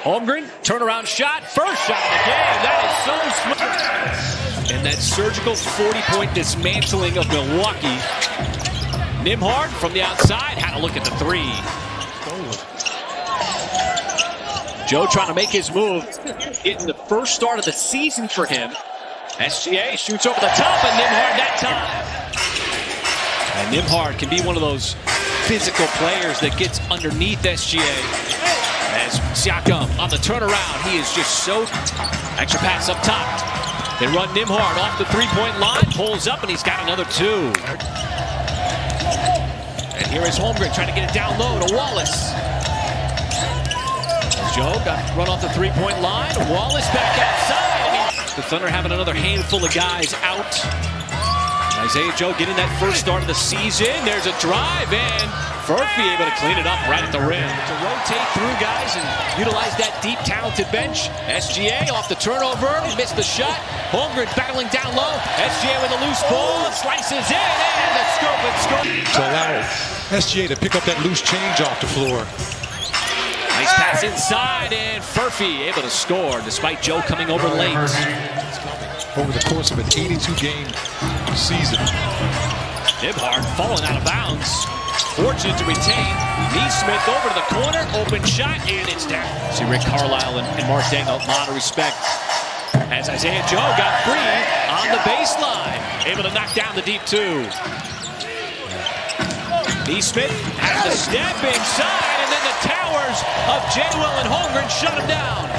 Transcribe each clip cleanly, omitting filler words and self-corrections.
Holmgren, turnaround shot, first shot of the game. That is so smart. And that surgical 40-point dismantling of Milwaukee. Nembhard from the outside had a look at the three. Joe trying to make his move. Getting the first start of the season for him. SGA shoots over the top, and Nembhard that time. And Nembhard can be one of those physical players that gets underneath SGA. As Siakam on the turnaround, he is just so extra pass up top. They run Nembhard off the three-point line, pulls up, and he's got another two. And here is Holmgren trying to get it down low to Wallace. Joe got run off the three-point line. Wallace back outside. The Thunder having another handful of guys out. Isaiah Joe getting that first start of the season. There's a drive, and Furphy able to clean it up right at the rim. To rotate through guys and utilize that deep, talented bench. SGA off the turnover, missed the shot. Holmgren battling down low. SGA with a loose ball, slices in, and the scope and score. To allow SGA to pick up that loose change off the floor. Nice pass inside, and Furphy able to score despite Joe coming over late. Over the course of an 82-game season. Nembhard falling out of bounds. Fortunate to retain. Nesmith over to the corner, open shot, and it's down. See Rick Carlisle and Mark Dang, a lot of respect. As Isaiah Joe got free on the baseline, able to knock down the deep two. Nesmith has the step inside, and then the towers of Jay Will and Holmgren shut him down.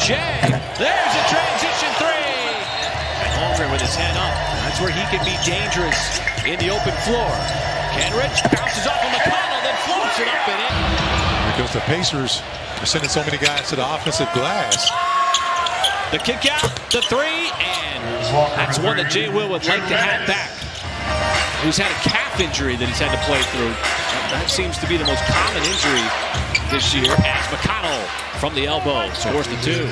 Jay, there's a transition three. And Holmgren with his head up. That's where he can be dangerous in the open floor. Kenrich bounces off of McConnell, then floats it up and in. Because the Pacers are sending so many guys to the offensive glass. The kick out, the three, and that's one that Jay Will would like to have back. Who's had a calf injury that he's had to play through. That seems to be the most common injury this year, as McConnell from the elbow scores the two.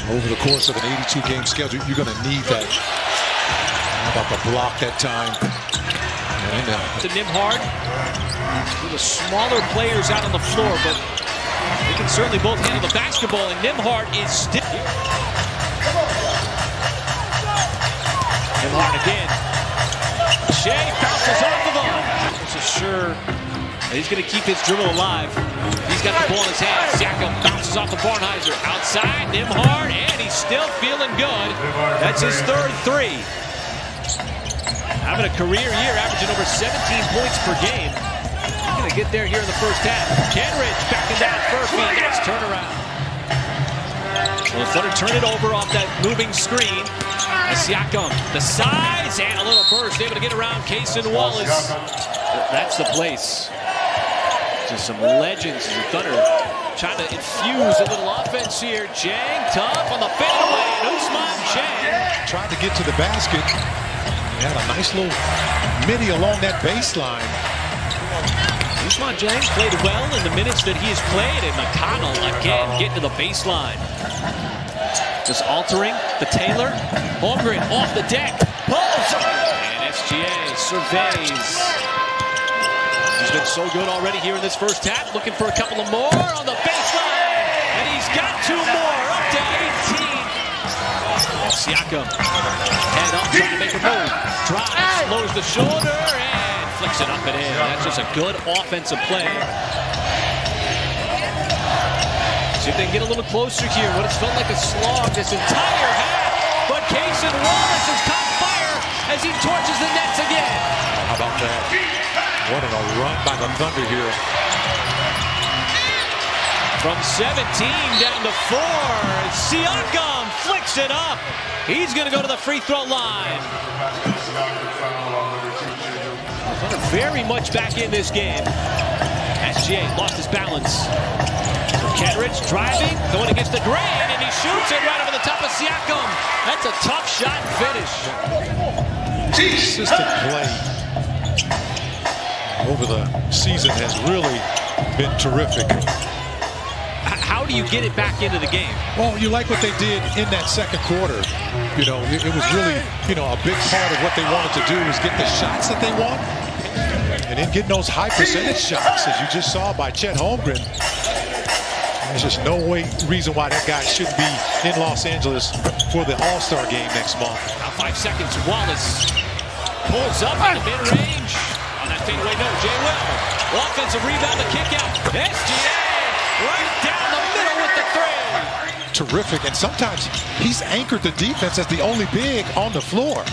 Over the course of an 82-game schedule, you're going to need that. How about the block that time? To Nembhard, with the smaller players out on the floor, but they can certainly both handle the basketball, and Nembhard is still. Nembhard again. Shea bounces off of him. This is sure that he's going to keep his dribble alive. He's got the ball in his hand. Siakam bounces off of Barnhizer. Outside, Nembhard, and he's still feeling good. That's his third three. Having a career year, averaging over 17 points per game. He's going to get there here in the first half. Kenrich backing down Furphy. Nice turnaround. Well, the Thunder turn it over off that moving screen. Siakam, the size, and a little burst, able to get around Case and Wallace. That's the place. Just some legends as the Thunder trying to infuse a little offense here. Jang, tough on the fadeaway, and Ousmane Dieng tried to get to the basket. He had a nice little midi along that baseline. Ousmane Dieng played well in the minutes that he has played, and McConnell again getting to the baseline. Just altering the Taylor. Holmgren off the deck. Pulls. And SGA surveys. He's been so good already here in this first half. Looking for a couple of more on the baseline. And he's got two more. Up to 18. And Siakam. Head up, trying to make a move. Drives, lowers the shoulder, and flicks it up and in. That's just a good offensive play. See if they can get a little closer here. What it's felt like a slog this entire half. But Cason Wallace has caught fire as he torches the nets again. How about that? What a run by the Thunder here. From 17 down to 4. Siakam flicks it up. He's going to go to the free throw line. Thunder very much back in this game. SGA lost his balance. Kenrich driving, going against the grain, and he shoots it right over the top of Siakam. That's a tough shot finish. Consistent play over the season has really been terrific. How do you get it back into the game? Well, you like what they did in that second quarter. You know, it was really, a big part of what they wanted to do is get the shots that they want. And then getting those high percentage shots, as you just saw by Chet Holmgren. There's just no reason why that guy shouldn't be in Los Angeles for the All-Star game next month. Now 5 seconds. Wallace pulls up in the mid-range. On that fadeaway, no. Jay Will. Offensive rebound, the kick out. SGA right down the middle with the three. Terrific, and sometimes he's anchored the defense as the only big on the floor.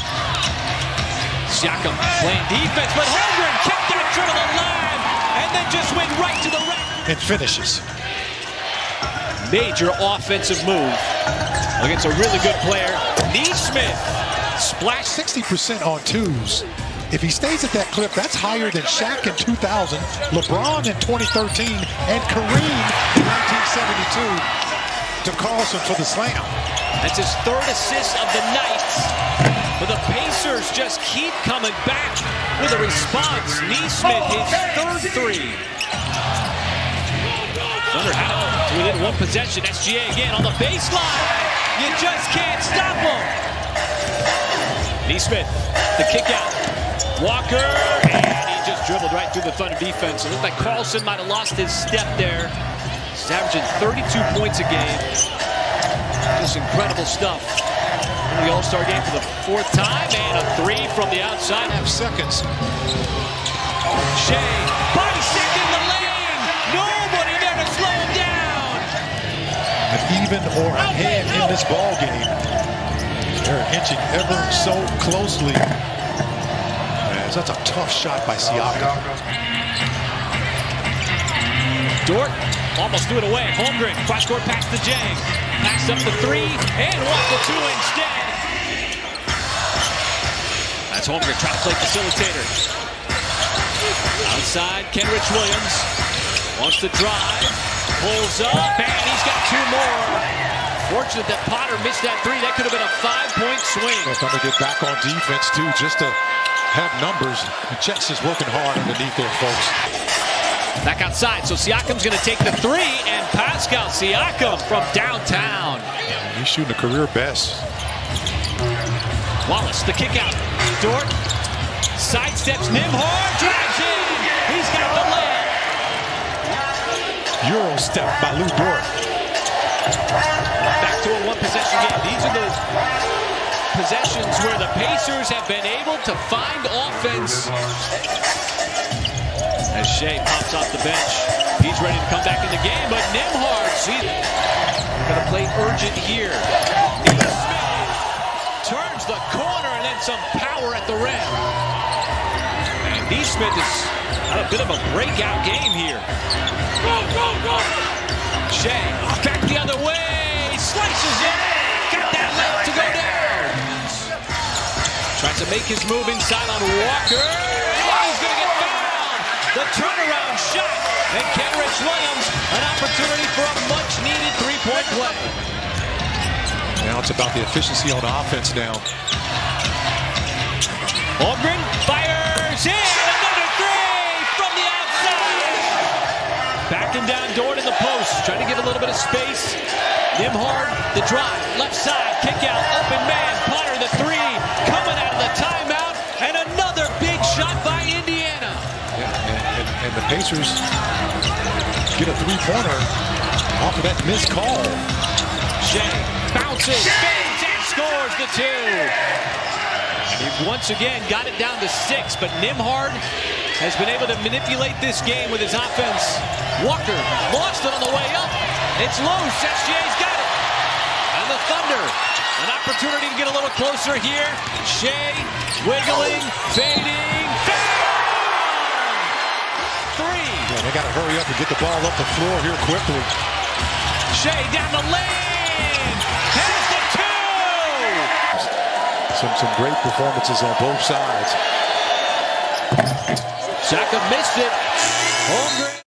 Siakam playing defense, but Holmgren kept that dribble alive and then just went right to the rack. And finishes. Major offensive move against a really good player. Nesmith splash 60% on twos. If he stays at that clip, that's higher than Shaq in 2000, LeBron in 2013, and Kareem in 1972 to Carlson for the slam. That's his third assist of the night. But the Pacers just keep coming back with a response. Nesmith, his third three. Thunder had it within one possession. SGA again on the baseline. You just can't stop him. Nesmith, the kick out. Walker, and he just dribbled right through the Thunder defense. It looked like Carlson might have lost his step there. He's averaging 32 points a game. Just incredible stuff. In the All-Star game for the fourth time, and a three from the outside. 5 seconds. Shea, body stick in the lane. Nobody there to slow him down. An even or ahead in this ball game. They're inching ever so closely. That's a tough shot by Siakam. Dort almost threw it away. Holmgren, cross-court pass to Jang. Pass up the three, and walk the two instead. That's Holmgren trying to play facilitator. Outside, Kenrich Williams wants to drive. Pulls up, and he's got two more. Fortunate that Potter missed that three. That could have been a 5-point swing. Well, Thunder get back on defense, too, just to have numbers. The Jets is working hard underneath there, folks. Back outside, so Siakam's going to take the three, and Pascal Siakam from downtown. He's shooting a career best. Wallace, the kick out. Dort sidesteps Nembhard, drives in. He's got the layup. Euro step by Lou Dort. Back to a one-possession game. These are the possessions where the Pacers have been able to find offense. As Shea pops off the bench, he's ready to come back in the game, but Nembhard, going to play urgent here. Nesmith turns the corner and then some power at the rim. And Nesmith has had a bit of a breakout game here. Shea back the other way, slices it, got that leg to go down. Tries to make his move inside on Walker. Oh, he's going to get fouled. The turnaround shot, and Kenrich Williams, an opportunity for a much-needed three-point play. Now it's about the efficiency on offense now. Holmgren fires in, another three from the outside. Backing down Dort in the post, trying to give a little bit of space. Nembhard, the drive, left side, kick out, open man, Potter the three, coming out of the timeout, and another big shot by Indiana. And the Pacers get a three-pointer off of that missed call. Shea bounces, fades, and scores the two. He once again got it down to 6, but Nembhard has been able to manipulate this game with his offense. Walker lost it on the way up. It's loose. SGA's got it. And the Thunder, an opportunity to get a little closer here. Shea wiggling, fading, three. Yeah, they got to hurry up and get the ball up the floor here quickly. Shea down the lane. Has the two. Some great performances on both sides. Siakam missed it. Holmgren.